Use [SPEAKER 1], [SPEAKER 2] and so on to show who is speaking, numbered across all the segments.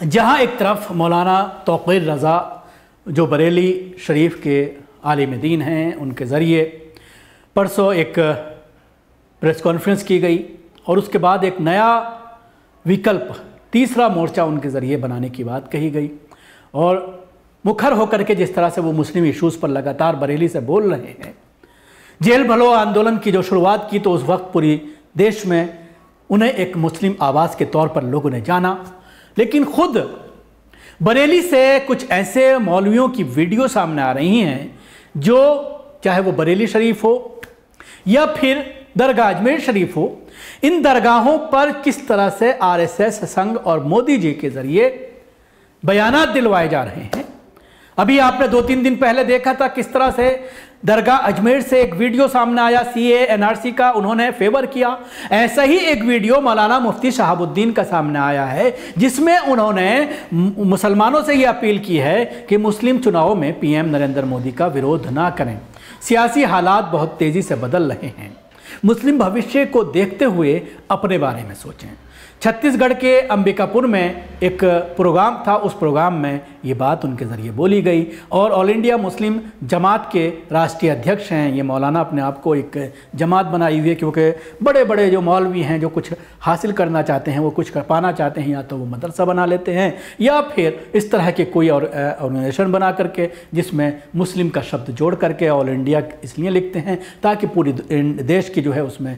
[SPEAKER 1] जहां एक तरफ मौलाना तौक़ीर रज़ा जो बरेली शरीफ के आलिम दीन हैं, उनके ज़रिए परसों एक प्रेस कॉन्फ्रेंस की गई और उसके बाद एक नया विकल्प, तीसरा मोर्चा उनके ज़रिए बनाने की बात कही गई। और मुखर होकर के जिस तरह से वो मुस्लिम इशूज़ पर लगातार बरेली से बोल रहे हैं, जेल भरो आंदोलन की जो शुरुआत की तो उस वक्त पूरी देश में उन्हें एक मुस्लिम आवाज़ के तौर पर लोगों ने जाना, लेकिन खुद बरेली से कुछ ऐसे मौलवियों की वीडियो सामने आ रही हैं जो चाहे वो बरेली शरीफ हो या फिर दरगाह अजमेर शरीफ हो, इन दरगाहों पर किस तरह से आरएसएस संघ और मोदी जी के ज़रिए बयानात दिलवाए जा रहे हैं। अभी आपने 2-3 दिन पहले देखा था किस तरह से दरगाह अजमेर से एक वीडियो सामने आया सीए एनआरसी का, उन्होंने फेवर किया। ऐसा ही एक वीडियो मौलाना मुफ्ती शहाबुद्दीन का सामने आया है जिसमें उन्होंने मुसलमानों से ये अपील की है कि मुस्लिम चुनावों में पीएम नरेंद्र मोदी का विरोध ना करें। सियासी हालात बहुत तेज़ी से बदल रहे हैं, मुस्लिम भविष्य को देखते हुए अपने बारे में सोचें। छत्तीसगढ़ के अंबिकापुर में एक प्रोग्राम था, उस प्रोग्राम में ये बात उनके ज़रिए बोली गई और ऑल इंडिया मुस्लिम जमात के राष्ट्रीय अध्यक्ष हैं। ये मौलाना अपने आप को एक जमात बनाई हुई है क्योंकि बड़े बड़े जो मौलवी हैं जो कुछ हासिल करना चाहते हैं, वो कुछ कर पाना चाहते हैं, या तो वो मदरसा बना लेते हैं या फिर इस तरह के कोई और ऑर्गेनाइजेशन बना करके जिसमें मुस्लिम का शब्द जोड़ करके ऑल इंडिया इसलिए लिखते हैं ताकि पूरी देश की जो है उसमें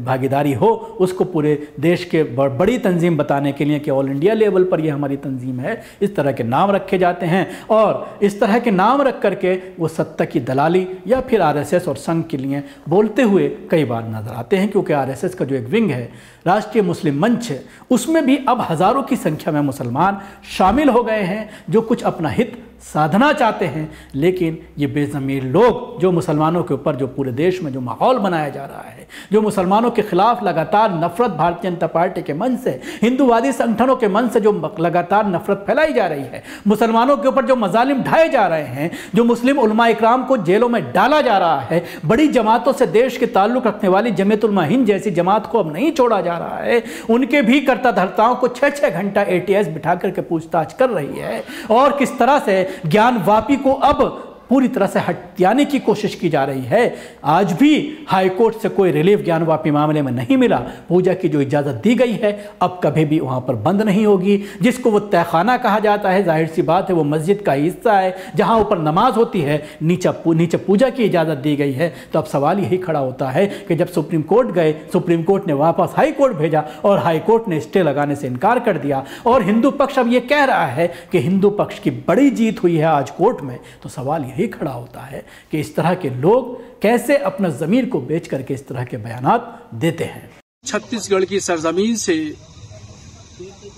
[SPEAKER 1] भागीदारी हो, उसको पूरे देश के बड़ी तंजीम बताने के लिए कि ऑल इंडिया लेवल पर ये हमारी तंजीम है। इस तरह के नाम रखे जाते हैं और इस तरह के नाम रख करके वो सत्ता की दलाली या फिर आरएसएस और संघ के लिए बोलते हुए कई बार नजर आते हैं। क्योंकि आरएसएस का जो एक विंग है राष्ट्रीय मुस्लिम मंच, उसमें भी अब हज़ारों की संख्या में मुसलमान शामिल हो गए हैं जो कुछ अपना हित साधना चाहते हैं। लेकिन ये बेज़मीर लोग जो मुसलमानों के ऊपर जो पूरे देश में जो माहौल बनाया जा रहा है, जो मुसलमानों के खिलाफ लगातार नफरत भारतीय जनता पार्टी के मन से, हिंदूवादी संगठनों के मन से जो लगातार नफरत फैलाई जा रही है, मुसलमानों के ऊपर जो मजालिम ढाए जा रहे हैं, जो मुस्लिम उलमा इकराम को जेलों में डाला जा रहा है, बड़ी जमातों से देश के ताल्लुक रखने वाली जमीयत उलमा हिंद जैसी जमात को अब नहीं छोड़ा जा रहा है, उनके भी कर्ता धर्ताओं को 6-6 घंटा एटीएस बिठा करके पूछताछ कर रही है और किस तरह से ज्ञान वापी को अब पूरी तरह से हटाने की कोशिश की जा रही है। आज भी हाई कोर्ट से कोई रिलीफ ज्ञान वापी मामले में नहीं मिला। पूजा की जो इजाज़त दी गई है अब कभी भी वहाँ पर बंद नहीं होगी, जिसको वो तहखाना कहा जाता है, जाहिर सी बात है वो मस्जिद का हिस्सा है जहाँ ऊपर नमाज होती है, नीचे पूजा की इजाज़त दी गई है। तो अब सवाल यही खड़ा होता है कि जब सुप्रीम कोर्ट गए, सुप्रीम कोर्ट ने वापस हाई कोर्ट भेजा और हाई कोर्ट ने स्टे लगाने से इनकार कर दिया और हिंदू पक्ष अब ये कह रहा है कि हिंदू पक्ष की बड़ी जीत हुई है आज कोर्ट में। तो सवाल यही खड़ा होता है कि इस तरह के लोग कैसे अपना ज़मीर को बेच करके इस तरह के बयानात देते हैं।
[SPEAKER 2] छत्तीसगढ़ की सरजमीन से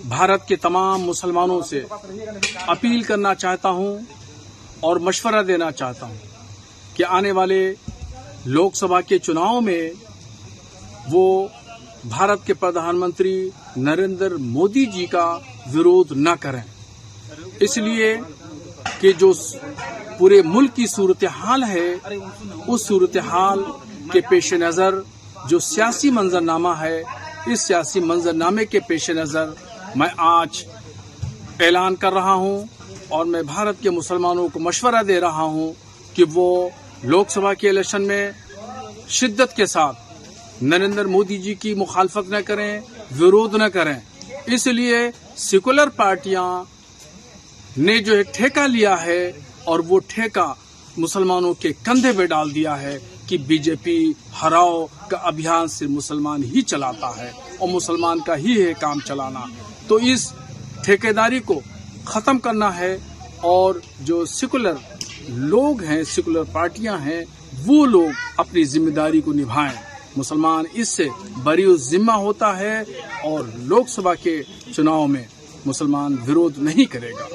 [SPEAKER 2] भारत के तमाम मुसलमानों से अपील करना चाहता हूं और मशवरा देना चाहता हूं कि आने वाले लोकसभा के चुनाव में वो भारत के प्रधानमंत्री नरेंद्र मोदी जी का विरोध न करें, इसलिए कि जो पूरे मुल्क की सूरत हाल है उस सूरत हाल के पेश नज़र जो सियासी मंजरनामा है, इस सियासी मंजरनामे के पेश नज़र मैं आज ऐलान कर रहा हूं और मैं भारत के मुसलमानों को मशवरा दे रहा हूं कि वो लोकसभा के इलेक्शन में शिद्दत के साथ नरेंद्र मोदी जी की मुखालफत न करें, विरोध न करें। इसलिए सेकुलर पार्टियां ने जो एक ठेका लिया है और वो ठेका मुसलमानों के कंधे पे डाल दिया है कि बीजेपी हराओ का अभियान सिर्फ मुसलमान ही चलाता है और मुसलमान का ही है काम चलाना। तो इस ठेकेदारी को ख़त्म करना है और जो सेकुलर लोग हैं, सेकुलर पार्टियां हैं, वो लोग अपनी जिम्मेदारी को निभाएं। मुसलमान इससे बरी जिम्मा होता है और लोकसभा के चुनाव में मुसलमान विरोध नहीं करेगा।